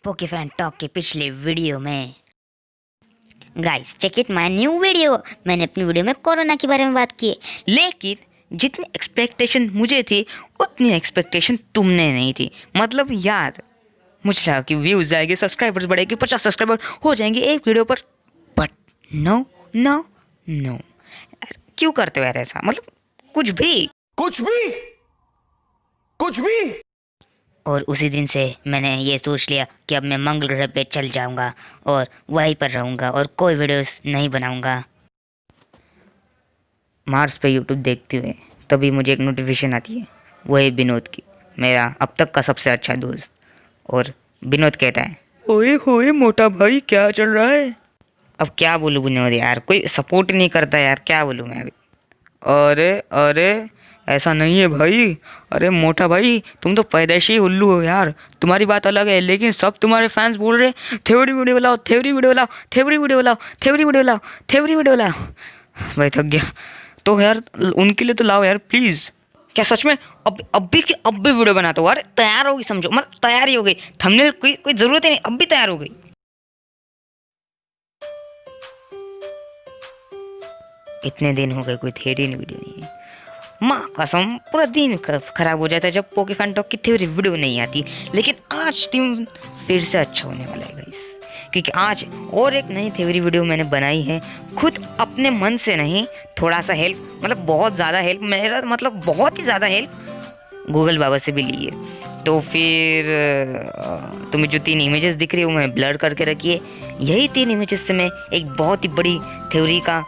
पोकेफैन talk के पिछले video में guys check it my new video. मैंने अपनी वीडियो में कोरोना के बारे में बात की है, लेकिन जितनी एक्सपेक्टेशन मुझे थी उतनी एक्सपेक्टेशन तुमने नहीं थी। मतलब यार मुझे लगा कि व्यूज आएंगे, सब्सक्राइबर्स बढ़ेंगे, 50 सब्सक्राइबर हो जाएंगे एक वीडियो पर, बट नो नो नो। क्यों करते हो यार ऐसा? मतलब कुछ भी कुछ भी कुछ भी। और उसी दिन से मैंने ये सोच लिया कि अब मैं मंगल ग्रह पे चल जाऊंगा और वहीं पर रहूंगा और कोई वीडियोस नहीं बनाऊंगा। मार्स पे यूट्यूब देखते हुए तभी मुझे एक नोटिफिकेशन आती है, वो है विनोद की, मेरा अब तक का सबसे अच्छा दोस्त। और विनोद कहता है, ओए होए मोटा भाई क्या चल रहा है? अब क्या बोलूं विनोद यार, कोई सपोर्ट नहीं करता यार, क्या बोलूं मैं अभी। अरे अरे ऐसा नहीं है भाई। अरे मोटा भाई तुम तो पैदाइशी उल्लू हो यार, तुम्हारी बात अलग है, लेकिन सब तुम्हारे फैंस बोल रहे थ्योरी वीडियो लाओ, थ्योरी वीडियो लाओ, थ्योरी वीडियो लाओ, थ्योरी वीडियो लाओ, थ्योरी वीडियो लाओ। भाई थक गया। तो यार उनके लिए तो लाओ यार प्लीज। क्या सच में? अब भी वीडियो बनाता हूँ। अरे तैयार होगी समझो, मतलब तैयार ही हो गई, थंबनेल कोई कोई जरूरत ही नहीं, अब भी तैयार हो गई। इतने दिन हो गए कोई थ्योरी वीडियो नहीं है। माँ कसम पूरा दिन खराब हो जाता है जब पोकेफैन टॉक की थ्योरी वीडियो नहीं आती। लेकिन आज दिन फिर से अच्छा होने वाला है गाइस, क्योंकि आज और एक नई थ्योरी वीडियो मैंने बनाई है, खुद अपने मन से नहीं, थोड़ा सा हेल्प, मतलब बहुत ज़्यादा हेल्प, मेरा मतलब बहुत ही ज़्यादा हेल्प गूगल बाबा से भी ली है। तो फिर तुम्हें जो 3 इमेजेस दिख रही है वो मैं ब्लर करके रखी है। यही 3 इमेजेस से मैं एक बहुत ही बड़ी थ्योरी का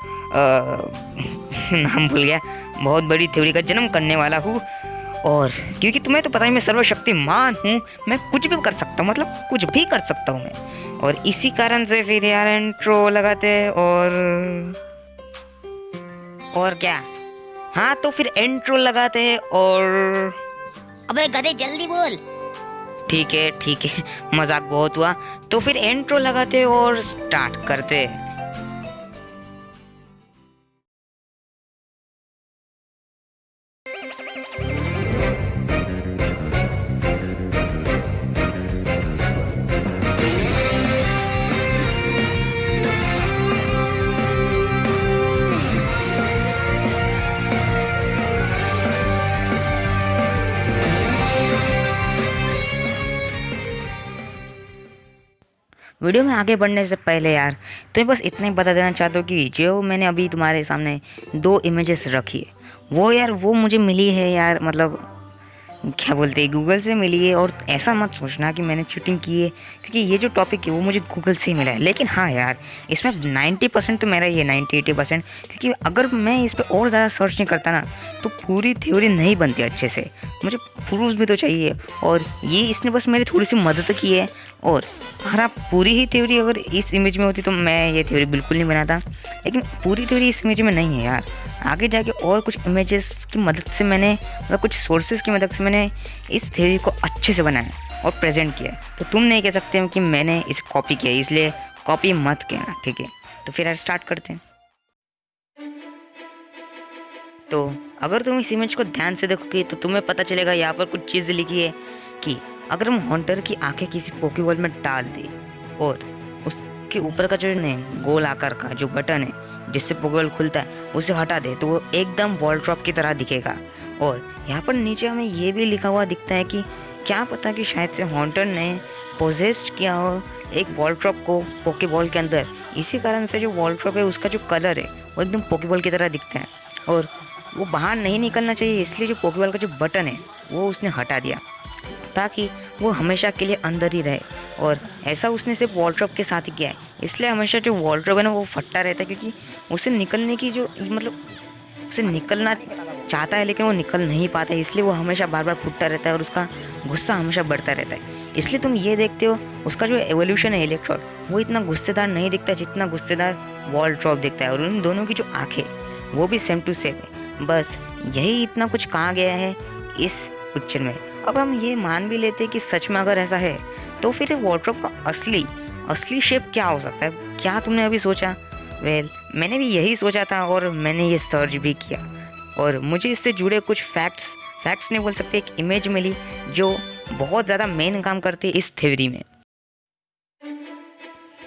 नाम भूल गया, बहुत बड़ी थ्योरी का जन्म करने वाला हूँ। और क्योंकि तुम्हें तो पता ही मैं सर्वशक्तिमान हूँ, मैं कुछ भी कर सकता हूँ, मतलब कुछ भी कर सकता हूँ मैं। और इसी कारण से फिर यार इंट्रो लगाते हैं और क्या, हाँ तो फिर इंट्रो लगाते हैं और अबे गधे जल्दी बोल। ठीक है मजाक बहुत हुआ। तो फिर इंट्रो लगाते हैं और स्टार्ट करते हैं। वीडियो में आगे बढ़ने से पहले यार तुम्हें बस इतना ही बता देना चाहता हूँ कि जो मैंने अभी तुम्हारे सामने 2 इमेजेस रखी है वो यार वो मुझे मिली है यार, मतलब क्या बोलते हैं, गूगल से मिली है। और ऐसा मत सोचना कि मैंने चीटिंग की है, क्योंकि ये जो टॉपिक है वो मुझे गूगल से ही मिला है। लेकिन हाँ यार इसमें 90% तो मेरा ही है, 90-80%, क्योंकि अगर मैं इस पर और ज़्यादा सर्च नहीं करता ना तो पूरी थ्योरी नहीं बनती अच्छे से, मुझे प्रूफ भी तो चाहिए। और ये इसने बस मेरी थोड़ी सी मदद की है। और अगर आप पूरी ही थ्योरी अगर इस इमेज में होती तो मैं ये थ्योरी बिल्कुल नहीं बनाता, लेकिन पूरी थ्योरी इस इमेज में नहीं है यार। आगे जाके और कुछ इमेजेस की मदद से मैंने, मतलब कुछ सोर्सेज की मदद से मैंने इस थ्योरी को अच्छे से बनाया और प्रेजेंट किया। तो तुम नहीं कह सकते हो कि मैंने इसे कॉपी किया, इसलिए कॉपी मत कहना, ठीक है? तो फिर यार स्टार्ट करते हैं। तो अगर तुम इस इमेज को ध्यान से देखोगे तो तुम्हें पता चलेगा यहाँ पर कुछ चीज़ लिखी है कि अगर हम हॉन्टर की आंखें किसी पोकेबॉल में डाल दें और उसके ऊपर का जो गोल आकार का जो बटन है जिससे पोकेबॉल खुलता है उसे हटा दे तो वो एकदम बॉल ड्रॉप की तरह दिखेगा। और यहाँ पर नीचे हमें ये भी लिखा हुआ दिखता है कि क्या पता कि शायद से हॉन्टर ने पोजेस्ड किया हो एक बॉल ड्रॉप को पोकेबॉल के अंदर, इसी कारण से जो बॉल ड्रॉप है उसका जो कलर है वो एकदम पोकेबॉल की तरह दिखता है और वो बाहर नहीं निकलना चाहिए, इसलिए जो पोकेबॉल का जो बटन है वो उसने हटा दिया ताकि वो हमेशा के लिए अंदर ही रहे। और ऐसा उसने सिर्फ वॉल ड्रॉप के साथ ही किया है, इसलिए हमेशा जो वॉल ड्रॉप है ना वो फटता रहता है, क्योंकि उसे निकलने की जो, मतलब उसे निकलना चाहता है लेकिन वो निकल नहीं पाता है, इसलिए वो हमेशा बार बार फूटता रहता है और उसका गुस्सा हमेशा बढ़ता रहता है। इसलिए तुम ये देखते हो उसका जो एवोल्यूशन है इलेक्ट्रोड वो इतना गुस्सेदार नहीं दिखता जितना गुस्सेदार वॉल ड्रॉप दिखता है। और उन दोनों की जो आंखें वो भी सेम टू सेम है। बस यही इतना कुछ कहा गया है इस पिक्चर में। अब हम ये मान भी लेते हैं कि सच में अगर ऐसा है तो फिर वॉर्डरोब का असली शेप क्या हो सकता है? क्या तुमने अभी सोचा? मैंने भी यही सोचा था और मैंने ये सर्च भी किया और मुझे इससे जुड़े कुछ फैक्ट्स नहीं बोल सकते, एक इमेज मिली जो बहुत ज़्यादा मेन काम करती है इस थ्योरी में।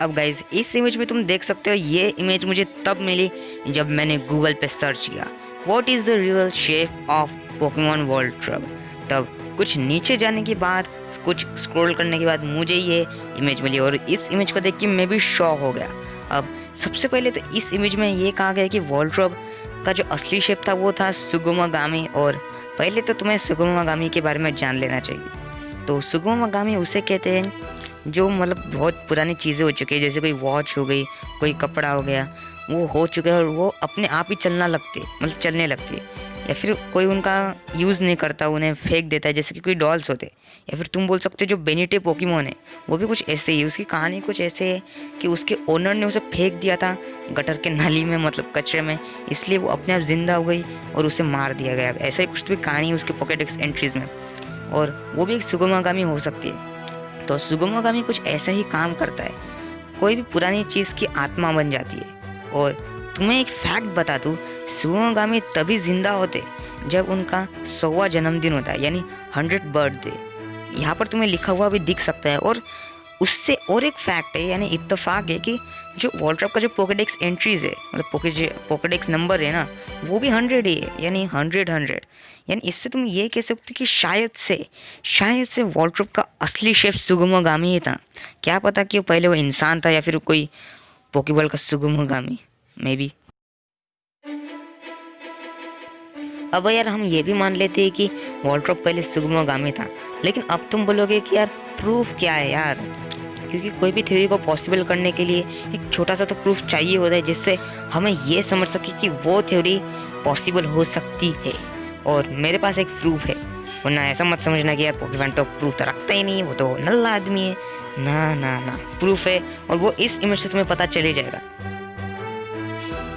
अब गाइज इस इमेज में तुम देख सकते हो, ये इमेज मुझे तब मिली जब मैंने गूगल पे सर्च किया what is the real shape of Pokemon world trough. तब कुछ नीचे जाने के बाद, कुछ स्क्रॉल करने के बाद मुझे ये इमेज मिली और इस इमेज को देख के मैं भी शॉक हो गया। अब सबसे पहले तो इस इमेज में ये कहा गया कि वर्ल्ड ट्रब का जो असली शेप था वो था सुगुमागामी। और पहले तो तुम्हें सुगुमागामी के बारे में जान लेना चाहिए। तो सुगुमागामी उसे कहते हैं जो मतलब बहुत पुरानी चीज़ें हो चुकी है, जैसे कोई वॉच हो गई, कोई कपड़ा हो गया, वो हो चुका है और वो अपने आप ही चलना लगती है, मतलब चलने लगती है। या फिर कोई उनका यूज़ नहीं करता, उन्हें फेंक देता है, जैसे कि कोई डॉल्स होते। या फिर तुम बोल सकते हो जो बेनिटे पोकेमॉन है वो भी कुछ ऐसे ही, उसकी कहानी कुछ ऐसे है कि उसके ओनर ने उसे फेंक दिया था गटर के नाली में, मतलब कचरे में, इसलिए वो अपने आप जिंदा हो गई और उसे मार दिया गया। ऐसा ही कुछ तो भी कहानी है उसके पॉकेडेक्स एंट्रीज में, और वो भी एक सुगमागामी हो सकती है। तो सुगमोगामी कुछ ऐसा ही काम करता है, कोई भी पुरानी चीज की आत्मा बन जाती है। और तुम्हें एक फैक्ट बता दूं, सुगमोगामी तभी जिंदा होते जब उनका 100वां जन्मदिन होता है, यानी 100th बर्थडे। यहाँ पर तुम्हें लिखा हुआ भी दिख सकता है। और उससे और एक फैक्ट है, यानी इत्तेफाक है कि जो वॉल्ट्रॉप का जो पोकेडेक्स एंट्रीज है, मतलब पोकेडेक्स नंबर है ना, वो भी 100 ही है, यानी 100। यानी इससे तुम ये कह सकते हो कि शायद से वॉल्ट्रॉप का असली शेफ सुगुमोगामी ही था। क्या पता कि वो पहले वो इंसान था या फिर कोई पोकेबॉल का सुगुमोगामी, मे बी। अब यार हम ये भी मान लेते हैं कि वॉल्ट्रॉप पहले सुगुमोगामी था, लेकिन अब तुम बोलोगे कि यार प्रूफ क्या है यार, क्योंकि कोई भी थ्योरी को पॉसिबल करने के लिए एक छोटा सा तो प्रूफ चाहिए होता है, जिससे हमें ये समझ सके कि वो थ्योरी पॉसिबल हो सकती है। और मेरे पास एक प्रूफ है, वरना ऐसा मत समझना कि यार पोकेमॉन तो प्रूफ तो रखता ही नहीं है, वो तो नल्ला आदमी है। ना ना ना, प्रूफ है, और वो इस इमेज से तुम्हें पता चल ही जाएगा।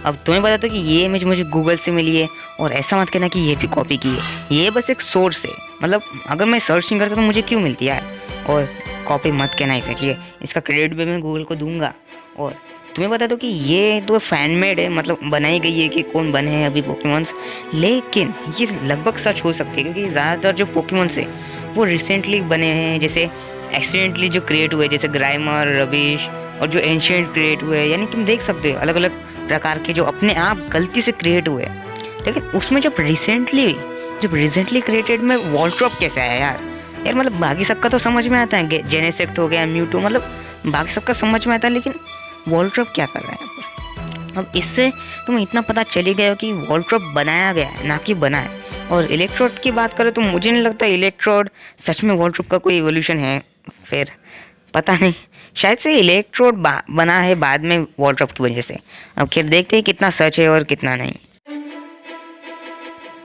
अब तुम्हें बता दो कि ये इमेज मुझे गूगल से मिली है, और ऐसा मत कहना कि ये भी कॉपी की है, ये बस एक सोर्स है। मतलब अगर मैं सर्च नहीं करता तो मुझे क्यों मिलती है यार, और कॉपी मत कहना इसे, ठीक है। इसका क्रेडिट भी मैं गूगल को दूंगा। और तुम्हें बता दो कि ये तो फैन मेड है, मतलब बनाई गई है कि कौन बने हैं अभी पोकेमॉन्स, लेकिन ये लगभग सच हो सकती है, क्योंकि ज़्यादातर जो पोकेमॉन्स है वो रिसेंटली बने हैं, जैसे एक्सीडेंटली जो क्रिएट हुए, जैसे ग्राइमर, रबिश, और जो एंशिएंट क्रिएट हुए, यानी तुम देख सकते हो अलग अलग प्रकार के जो अपने आप गलती से क्रिएट हुए। लेकिन उसमें जब रिसेंटली क्रिएटेड में वॉल्ट्रॉप कैसे आया यार मतलब बाकी सबका तो समझ में आता है, जेनेसेक्ट हो गया, म्यूटो, मतलब बाकी सबका समझ में आता है, लेकिन वॉल्ट्रॉप क्या कर रहा है यहाँ पर। अब इससे तुम्हें इतना पता चली गया कि वॉल्ट्रॉप बनाया गया है, ना कि बना है। और इलेक्ट्रोड की बात करें तो मुझे नहीं लगता इलेक्ट्रोड सच में वॉल्ट्रॉप का कोई एवोल्यूशन है, फिर पता नहीं, शायद से इलेक्ट्रोड बना है बाद में वॉल्ट्रॉप की वजह से। अब खैर देखते हैं कितना सच है और कितना नहीं।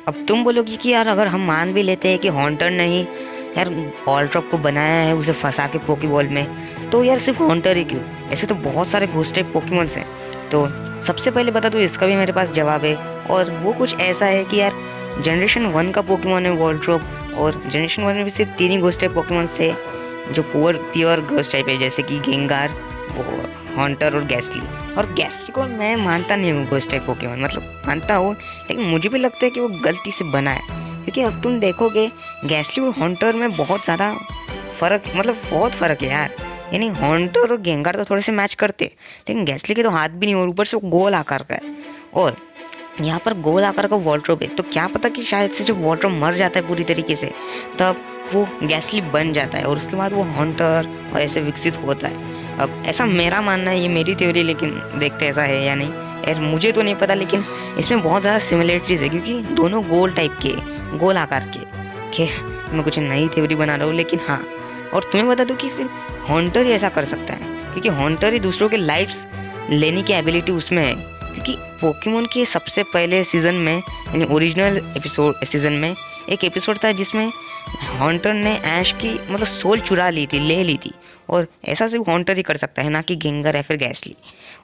अब तुम बोलोगी कि यार अगर हम मान भी लेते हैं कि हॉन्टर ने ही यार वॉल्ट्रॉप को बनाया है, उसे फंसा के पोकेबॉल में, तो यार सिर्फ हॉन्टर ही क्यों, ऐसे तो बहुत सारे घोस्ट टाइप पोकेमॉन्स हैं। तो सबसे पहले बता दूं, इसका भी मेरे पास जवाब है, और वो कुछ ऐसा है कि यार जनरेशन 1 का पोकेमॉन है वॉल्ट्रॉप, और जनरेशन 1 में भी सिर्फ 3 ही घोस्ट टाइप पोकेमॉन्स थे जो प्योर घोस्ट टाइप है, जैसे कि गेंगार, वो हॉन्टर और गैस्टली। और गैस्टली को मैं मानता नहीं हूँ घोस्ट टाइप पोकेमॉन, मतलब मानता हूँ, लेकिन मुझे भी लगता है कि वो गलती से बना है, क्योंकि अब तुम देखोगे गैस्टली और हॉन्टर में बहुत ज़्यादा फ़र्क, मतलब बहुत फ़र्क है यार। यानी हॉन्टर और गेंगार तो थोड़े से मैच करते, लेकिन गैस्टली के तो हाथ भी नहीं, और ऊपर से वो गोल आकार का है, और यहाँ पर गोल आकार का वॉल्ट्रॉप है। तो क्या पता कि शायद से जब वॉल्ट्रॉप मर जाता है पूरी तरीके से, तब वो गैस्टली बन जाता है, और उसके बाद वो हॉन्टर और ऐसे विकसित होता है। अब ऐसा मेरा मानना है, ये मेरी थ्योरी, लेकिन देखते ऐसा है या नहीं यार, मुझे तो नहीं पता, लेकिन इसमें बहुत ज़्यादा सिमिलरिटीज है, क्योंकि दोनों गोल टाइप के, गोल आकार के। मैं कुछ नई थ्योरी बना रहा हूँ, लेकिन हाँ, और तुम्हें बता दूँ कि सिर्फ हॉन्टर ही ऐसा कर सकता है, क्योंकि हॉन्टर ही दूसरों के लाइफ्स लेने की एबिलिटी उसमें है। क्योंकि पोकेमॉन के सबसे पहले सीजन में, यानी ओरिजिनल एपिसोड सीजन में एक एपिसोड था जिसमें हॉन्टर ने ऐश की मतलब सोल चुरा ली थी, ले ली थी, और ऐसा सिर्फ हॉन्टर ही कर सकता है, ना कि गेंगर या फिर गैस्टली।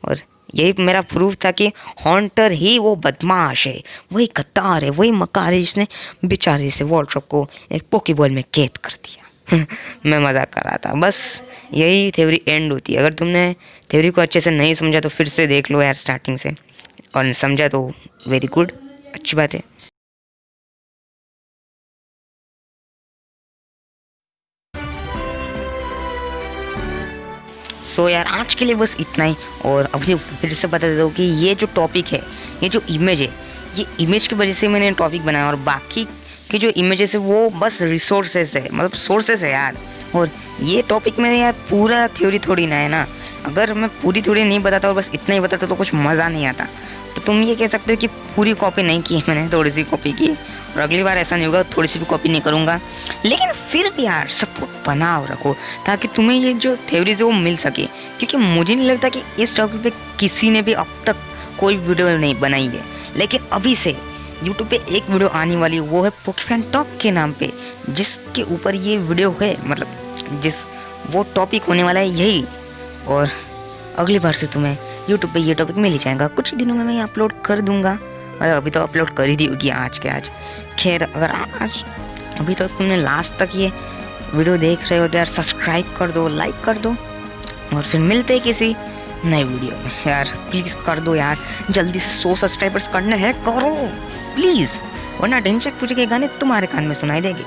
और यही मेरा प्रूफ था कि हॉन्टर ही वो बदमाश है, वही गद्दार है, वही मकार है जिसने बेचारे से वॉल्ट्रॉप को एक पोकेबॉल में कैद कर दिया। मैं मजाक कर रहा था, बस यही थ्योरी एंड होती है। अगर तुमने थ्योरी को अच्छे से नहीं समझा तो फिर से देख लो यार स्टार्टिंग से, और समझा तो वेरी गुड, अच्छी बात है। सो यार आज के लिए बस इतना ही। और अभी फिर से बता देता हूँ कि ये जो टॉपिक है, ये जो इमेज है, ये इमेज की वजह से मैंने टॉपिक बनाया, और बाकी की जो इमेजेस है वो बस रिसोर्सेस है, मतलब सोर्सेस है यार। और ये टॉपिक में यार पूरा थ्योरी थोड़ी ना है ना, अगर मैं पूरी थ्योरी नहीं बताता और बस इतना ही बताता तो कुछ मज़ा नहीं आता। तो तुम ये कह सकते हो कि पूरी कॉपी नहीं की मैंने, थोड़ी सी कॉपी की, और अगली बार ऐसा नहीं होगा, थोड़ी सी भी कॉपी नहीं करूँगा। लेकिन फिर भी यार सपोर्ट बनाओ रखो, ताकि तुम्हें ये जो थ्योरीज है वो मिल सके, क्योंकि मुझे नहीं लगता कि इस टॉपिक पे किसी ने भी अब तक कोई वीडियो नहीं बनाई है। लेकिन अभी से यूट्यूब पे एक वीडियो आने वाली है, वो है पोकेफैन टॉक के नाम पे, जिसके ऊपर ये वीडियो है, मतलब जिस वो टॉपिक होने वाला है यही। और अगली बार से तुम्हें यूट्यूब पे ये टॉपिक मिल ही जाएगा, कुछ ही दिनों में मैं अपलोड कर दूंगा, मतलब अभी तो अपलोड कर ही दी होगी आज के आज। खैर अगर आज अभी तो तुमने लास्ट तक ये वीडियो देख रहे हो तो यार सब्सक्राइब कर दो, लाइक कर दो, और फिर मिलते हैं किसी नए वीडियो में। यार प्लीज़ कर दो यार, जल्दी से 100 सब्सक्राइबर्स करने हैं, करो प्लीज़, वरना ढिंचक पूछ के गाने तुम्हारे कान में सुनाई देंगे।